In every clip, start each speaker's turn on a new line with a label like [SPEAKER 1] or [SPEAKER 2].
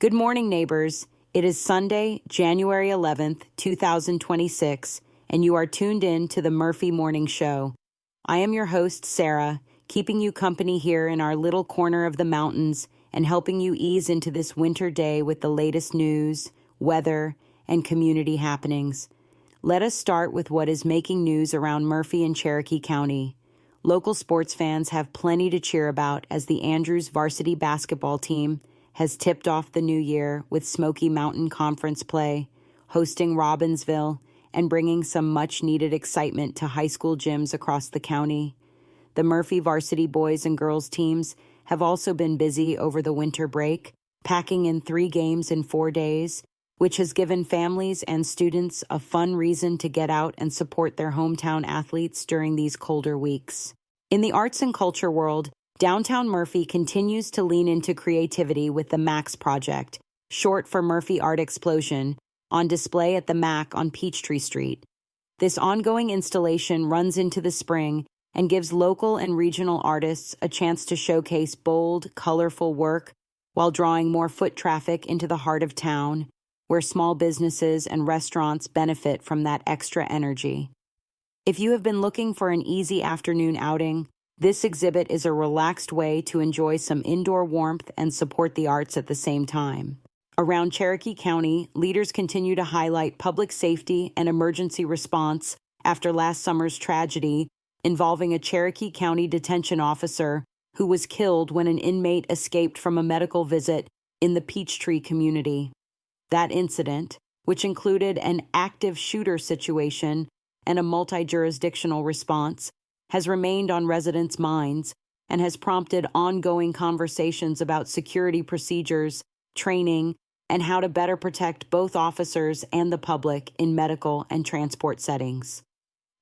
[SPEAKER 1] Good morning, neighbors. It is Sunday, January 11th, 2026, and you are tuned in to the Murphy Morning Show. I am your host, Sara, keeping you company here in our little corner of the mountains and helping you ease into this winter day with the latest news, weather, and community happenings. Let us start with what is making news around Murphy and Cherokee County. Local sports fans have plenty to cheer about as the Andrews varsity basketball team has tipped off the new year with Smoky Mountain Conference play, hosting Robbinsville, and bringing some much-needed excitement to high school gyms across the county. The Murphy varsity boys and girls teams have also been busy over the winter break, packing in 3 games in 4 days, which has given families and students a fun reason to get out and support their hometown athletes during these colder weeks. In the arts and culture world, downtown Murphy continues to lean into creativity with the MAX project, short for Murphy Art Xplosion, on display at the MAC on Peachtree Street. This ongoing installation runs into the spring and gives local and regional artists a chance to showcase bold, colorful work while drawing more foot traffic into the heart of town, where small businesses and restaurants benefit from that extra energy. If you have been looking for an easy afternoon outing, this exhibit is a relaxed way to enjoy some indoor warmth and support the arts at the same time. Around Cherokee County, leaders continue to highlight public safety and emergency response after last summer's tragedy involving a Cherokee County detention officer who was killed when an inmate escaped from a medical visit in the Peachtree community. That incident, which included an active shooter situation and a multi-jurisdictional response, has remained on residents' minds and has prompted ongoing conversations about security procedures, training, and how to better protect both officers and the public in medical and transport settings.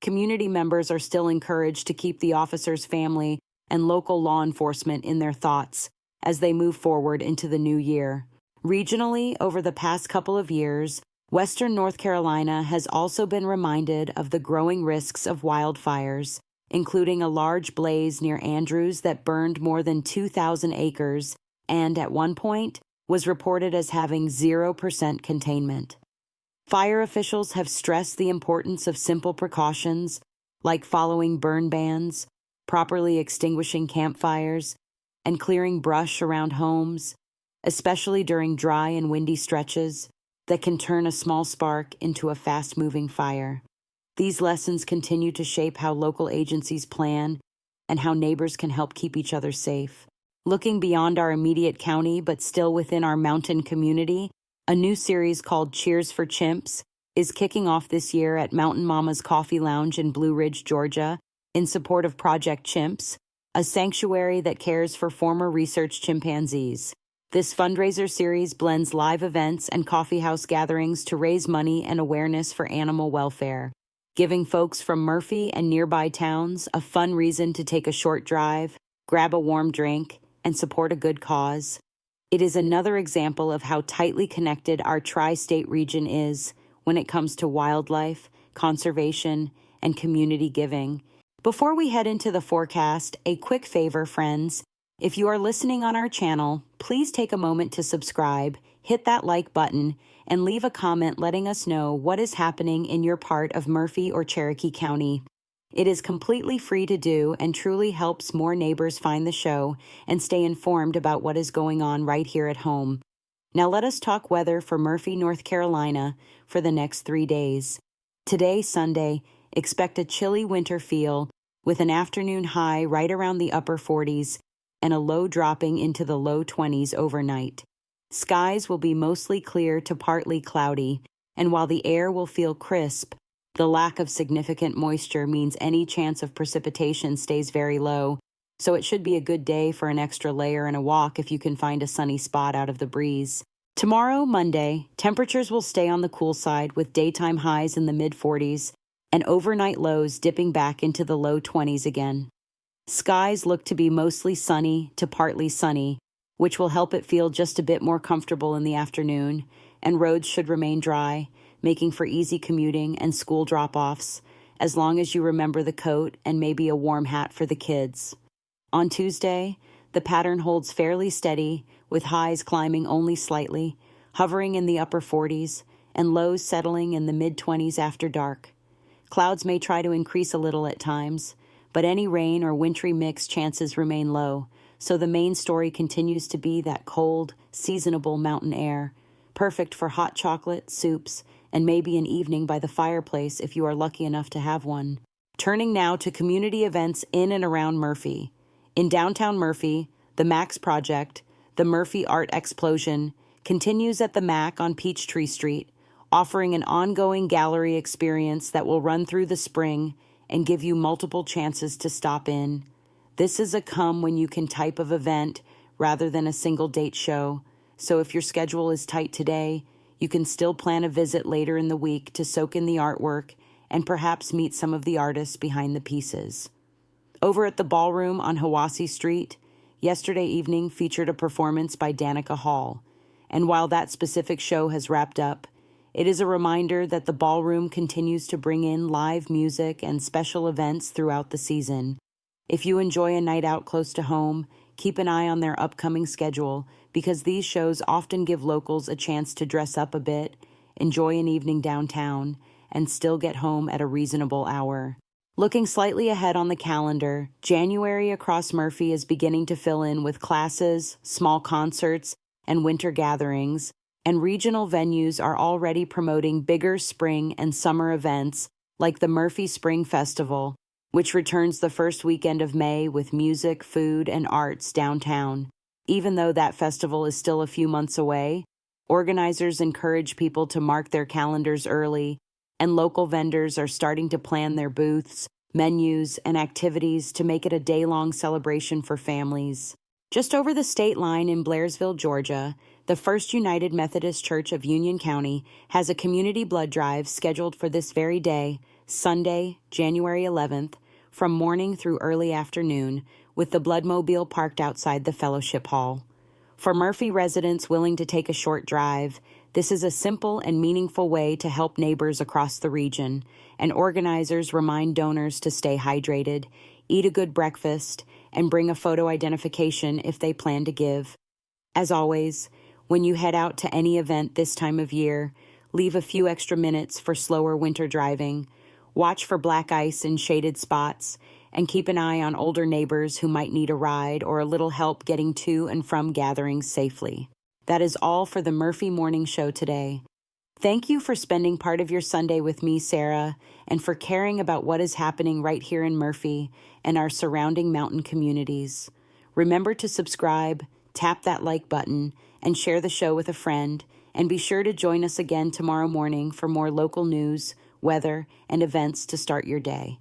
[SPEAKER 1] Community members are still encouraged to keep the officer's family and local law enforcement in their thoughts as they move forward into the new year. Regionally, over the past couple of years, Western North Carolina has also been reminded of the growing risks of wildfires, including a large blaze near Andrews that burned more than 2,000 acres and, at one point, was reported as having 0% containment. Fire officials have stressed the importance of simple precautions, like following burn bans, properly extinguishing campfires, and clearing brush around homes, especially during dry and windy stretches that can turn a small spark into a fast-moving fire. These lessons continue to shape how local agencies plan and how neighbors can help keep each other safe. Looking beyond our immediate county but still within our mountain community, a new series called Cheers for Chimps is kicking off this year at Mountain Mama's Coffee Lounge in Blue Ridge, Georgia, in support of Project Chimps, a sanctuary that cares for former research chimpanzees. This fundraiser series blends live events and coffeehouse gatherings to raise money and awareness for animal welfare, giving folks from Murphy and nearby towns a fun reason to take a short drive, grab a warm drink, and support a good cause. It is another example of how tightly connected our tri-state region is when it comes to wildlife, conservation, and community giving. Before we head into the forecast, a quick favor, friends. If you are listening on our channel, please take a moment to subscribe, hit that like button, and leave a comment letting us know what is happening in your part of Murphy or Cherokee County. It is completely free to do and truly helps more neighbors find the show and stay informed about what is going on right here at home. Now let us talk weather for Murphy, North Carolina for the next 3 days. Today, Sunday, expect a chilly winter feel with an afternoon high right around the upper 40s and a low dropping into the low 20s overnight. Skies will be mostly clear to partly cloudy, and while the air will feel crisp, the lack of significant moisture means any chance of precipitation stays very low, so it should be a good day for an extra layer and a walk if you can find a sunny spot out of the breeze. Tomorrow, Monday, temperatures will stay on the cool side with daytime highs in the mid-40s and overnight lows dipping back into the low 20s again. Skies look to be mostly sunny to partly sunny, which will help it feel just a bit more comfortable in the afternoon, and roads should remain dry, making for easy commuting and school drop-offs, as long as you remember the coat and maybe a warm hat for the kids. On Tuesday, the pattern holds fairly steady with highs climbing only slightly, hovering in the upper 40s, and lows settling in the mid-20s after dark. Clouds may try to increase a little at times, but any rain or wintry mix chances remain low, so the main story continues to be that cold, seasonable mountain air, perfect for hot chocolate, soups, and maybe an evening by the fireplace if you are lucky enough to have one. Turning now to community events in and around Murphy. In downtown Murphy, the Max Project, the Murphy Art Xplosion, continues at the Mac on Peachtree Street, offering an ongoing gallery experience that will run through the spring and give you multiple chances to stop in. This is a come-when-you-can type of event rather than a single-date show, so if your schedule is tight today, you can still plan a visit later in the week to soak in the artwork and perhaps meet some of the artists behind the pieces. Over at the Ballroom on Hiwassee Street, yesterday evening featured a performance by Danica Hall, and while that specific show has wrapped up, it is a reminder that the Ballroom continues to bring in live music and special events throughout the season. If you enjoy a night out close to home, keep an eye on their upcoming schedule because these shows often give locals a chance to dress up a bit, enjoy an evening downtown, and still get home at a reasonable hour. Looking slightly ahead on the calendar, January across Murphy is beginning to fill in with classes, small concerts, and winter gatherings, and regional venues are already promoting bigger spring and summer events like the Murphy Spring Festival, which returns the first weekend of May with music, food, and arts downtown. Even though that festival is still a few months away, organizers encourage people to mark their calendars early, and local vendors are starting to plan their booths, menus, and activities to make it a day-long celebration for families. Just over the state line in Blairsville, Georgia, the First United Methodist Church of Union County has a community blood drive scheduled for this very day, Sunday, January 11th, from morning through early afternoon, with the Bloodmobile parked outside the Fellowship Hall. For Murphy residents willing to take a short drive, this is a simple and meaningful way to help neighbors across the region, and organizers remind donors to stay hydrated, eat a good breakfast, and bring a photo identification if they plan to give. As always, when you head out to any event this time of year, leave a few extra minutes for slower winter driving, watch for black ice in shaded spots, and keep an eye on older neighbors who might need a ride or a little help getting to and from gatherings safely. That is all for the Murphy Morning Show today. Thank you for spending part of your Sunday with me, Sara, and for caring about what is happening right here in Murphy and our surrounding mountain communities. Remember to subscribe, tap that like button, and share the show with a friend, and be sure to join us again tomorrow morning for more local news, weather, and events to start your day.